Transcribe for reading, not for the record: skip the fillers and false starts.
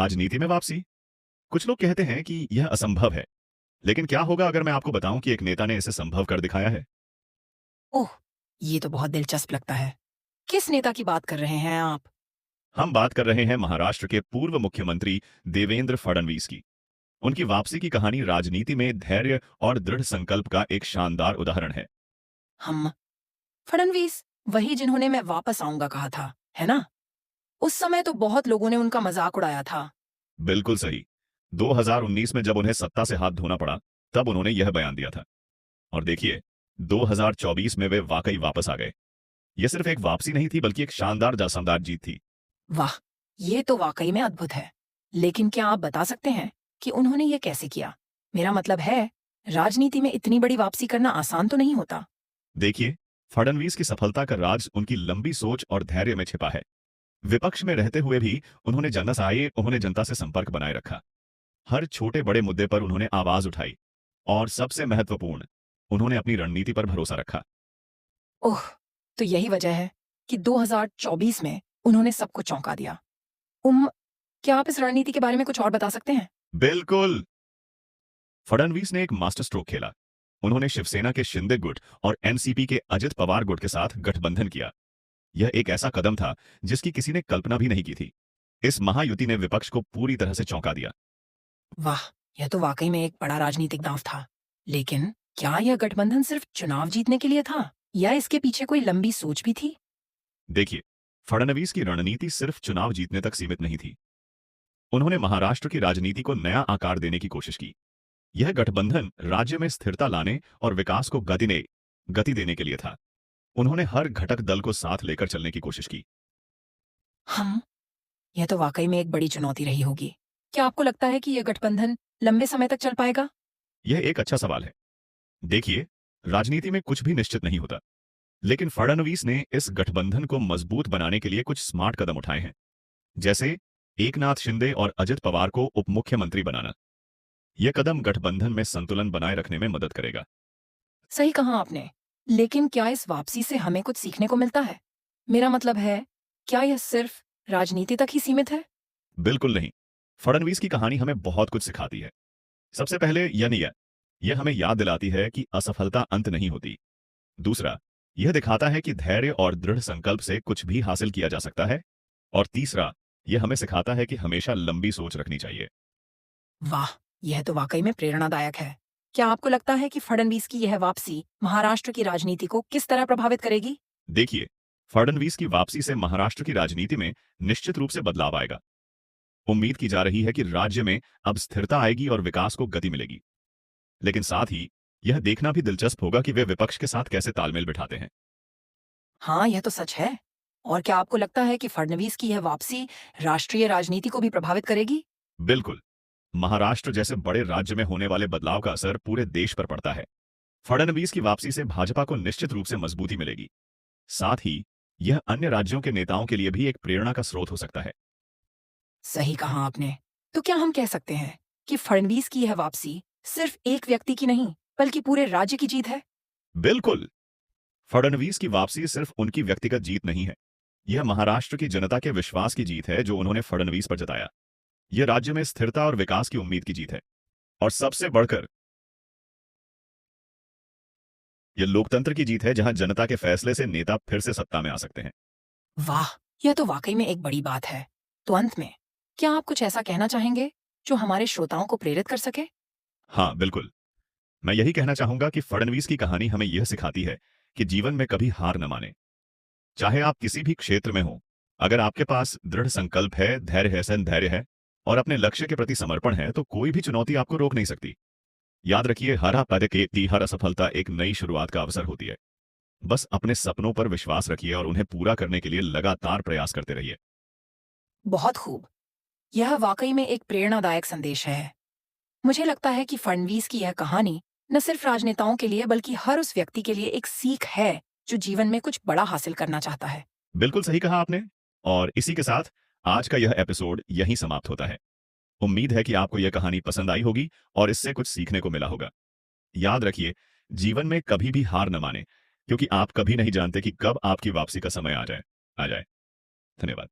राजनीति में वापसी। कुछ लोग कहते हैं कि यह असंभव है, लेकिन क्या होगा अगर मैं आपको बताऊं कि एक नेता ने इसे संभव कर दिखाया है? ओह! ये तो बहुत दिलचस्प लगता है। किस नेता की बात कर रहे हैं आप? हम बात कर रहे हैं महाराष्ट्र के पूर्व मुख्यमंत्री देवेंद्र फडणवीस की। उनकी वापसी की कहानी राजनीति में धैर्य और दृढ़ संकल्प का एक शानदार उदाहरण है। हम फडणवीस, वही जिन्होंने मैं वापस आऊँगा कहा था, है ना? उस समय तो बहुत लोगों ने उनका मज़ाक उड़ाया था। बिल्कुल सही। 2019 में जब उन्हें सत्ता से हाथ धोना पड़ा, तब उन्होंने यह बयान दिया था। और देखिए, 2024 में वे वाकई वापस आ गए। यह सिर्फ एक वापसी नहीं थी, बल्कि एक शानदार शानदार जीत थी। वाह! ये तो वाक़ई में अद्भुत है। लेकिन क्या आप बता सकते हैं कि उन्होंने ये कैसे किया? मेरा मतलब है, राजनीति में इतनी बड़ी वापसी करना आसान तो नहीं होता। देखिए, फडणवीस की सफलता का राज उनकी लंबी सोच और धैर्य में छिपा है। विपक्ष में रहते हुए भी उन्होंने जनता से संपर्क बनाए रखा। हर छोटे बड़े मुद्दे पर उन्होंने आवाज उठाई, और सबसे महत्वपूर्ण, उन्होंने अपनी रणनीति पर भरोसा रखा। ओह! तो यही वजह है कि 2024 में उन्होंने सबको चौंका दिया। क्या आप इस रणनीति के बारे में कुछ और बता सकते हैं? बिल्कुल। फडणवीस ने एक मास्टर स्ट्रोक खेला। उन्होंने शिवसेना के शिंदे गुट और एनसीपी के अजित पवार गुट के साथ गठबंधन किया। यह एक ऐसा कदम था जिसकी किसी ने कल्पना भी नहीं की थी। इस महायुति ने विपक्ष को पूरी तरह से चौंका दिया। वाह! यह तो वाक़ई में एक बड़ा राजनीतिक दाँव था। लेकिन क्या यह गठबंधन सिर्फ चुनाव जीतने के लिए था या इसके पीछे कोई लंबी सोच भी थी? देखिए, फडणवीस की रणनीति सिर्फ चुनाव जीतने तक सीमित नहीं थी। उन्होंने महाराष्ट्र की राजनीति को नया आकार देने की कोशिश की। यह गठबंधन राज्य में स्थिरता लाने और विकास को गति देने के लिए था। उन्होंने हर घटक दल को साथ लेकर चलने की कोशिश की। हम यह तो वाक़ई में एक बड़ी चुनौती रही होगी। क्या आपको लगता है कि यह गठबंधन लंबे समय तक चल पाएगा? यह एक अच्छा सवाल है। देखिए, राजनीति में कुछ भी निश्चित नहीं होता, लेकिन फडणवीस ने इस गठबंधन को मजबूत बनाने के लिए कुछ स्मार्ट कदम उठाए हैं। जैसे एकनाथ शिंदे और अजित पवार को उप मुख्यमंत्री बनाना। यह कदम गठबंधन में संतुलन बनाए रखने में मदद करेगा। सही कहा आपने। लेकिन क्या इस वापसी से हमें कुछ सीखने को मिलता है? मेरा मतलब है, क्या यह सिर्फ राजनीति तक ही सीमित है? बिल्कुल नहीं। फडणवीस की कहानी हमें बहुत कुछ सिखाती है। सबसे पहले यह हमें याद दिलाती है कि असफलता अंत नहीं होती। दूसरा, यह दिखाता है कि धैर्य और दृढ़ संकल्प से कुछ भी हासिल किया जा सकता है। और तीसरा, यह हमें सिखाता है कि हमेशा लंबी सोच रखनी चाहिए। वाह! यह तो वाक़ई में प्रेरणादायक है। क्या आपको लगता है कि फडणवीस की यह वापसी महाराष्ट्र की राजनीति को किस तरह प्रभावित करेगी? देखिए, फडणवीस की वापसी से महाराष्ट्र की राजनीति में निश्चित रूप से बदलाव आएगा। उम्मीद की जा रही है कि राज्य में अब स्थिरता आएगी और विकास को गति मिलेगी। लेकिन साथ ही यह देखना भी दिलचस्प होगा कि वे विपक्ष के साथ कैसे तालमेल बिठाते हैं। हाँ, यह तो सच है। और क्या आपको लगता है कि फडणवीस की यह वापसी राष्ट्रीय राजनीति को भी प्रभावित करेगी? बिल्कुल। महाराष्ट्र जैसे बड़े राज्य में होने वाले बदलाव का असर पूरे देश पर पड़ता है। फडणवीस की वापसी से भाजपा को निश्चित रूप से मजबूती मिलेगी। साथ ही यह अन्य राज्यों के नेताओं के लिए भी एक प्रेरणा का स्रोत हो सकता है। सही कहा आपने। तो क्या हम कह सकते हैं कि फडणवीस की यह वापसी सिर्फ एक व्यक्ति की नहीं, बल्कि पूरे राज्य की जीत है? बिल्कुल। फडणवीस की वापसी सिर्फ उनकी व्यक्तिगत जीत नहीं है। यह महाराष्ट्र की जनता के विश्वास की जीत है जो उन्होंने फडणवीस पर जताया। यह राज्य में स्थिरता और विकास की उम्मीद की जीत है। और सबसे बढ़कर, यह लोकतंत्र की जीत है जहां जनता के फैसले से नेता फिर से सत्ता में आ सकते हैं। वाह! यह तो वाक़ई में एक बड़ी बात है। तो अंत में, क्या आप कुछ ऐसा कहना चाहेंगे, जो हमारे श्रोताओं को प्रेरित कर सके? हाँ, बिल्कुल। मैं यही कहना चाहूंगा कि फडणवीस की कहानी हमें यह सिखाती है कि जीवन में कभी हार न माने। चाहे आप किसी भी क्षेत्र में हो, अगर आपके पास दृढ़ संकल्प है, धैर्य है और अपने लक्ष्य के प्रति समर्पण है, तो कोई भी चुनौती आपको रोक नहीं सकती। याद रखिए, हर असफलता एक नई शुरुआत का अवसर होती है। बस अपने सपनों पर विश्वास रखिए और उन्हें पूरा करने के लिए लगातार प्रयास करते रहिए। बहुत खूब। यह वाक़ई में एक प्रेरणादायक संदेश है। मुझे लगता है कि फडणवीस की यह कहानी न सिर्फ राजनेताओं के लिए बल्कि हर उस व्यक्ति के लिए एक सीख है जो जीवन में कुछ बड़ा हासिल करना चाहता है। बिल्कुल सही कहा आपने। और इसी के साथ आज का यह एपिसोड यहीं समाप्त होता है। उम्मीद है कि आपको यह कहानी पसंद आई होगी और इससे कुछ सीखने को मिला होगा। याद रखिए, जीवन में कभी भी हार न माने, क्योंकि आप कभी नहीं जानते कि कब आपकी वापसी का समय आ जाए। धन्यवाद।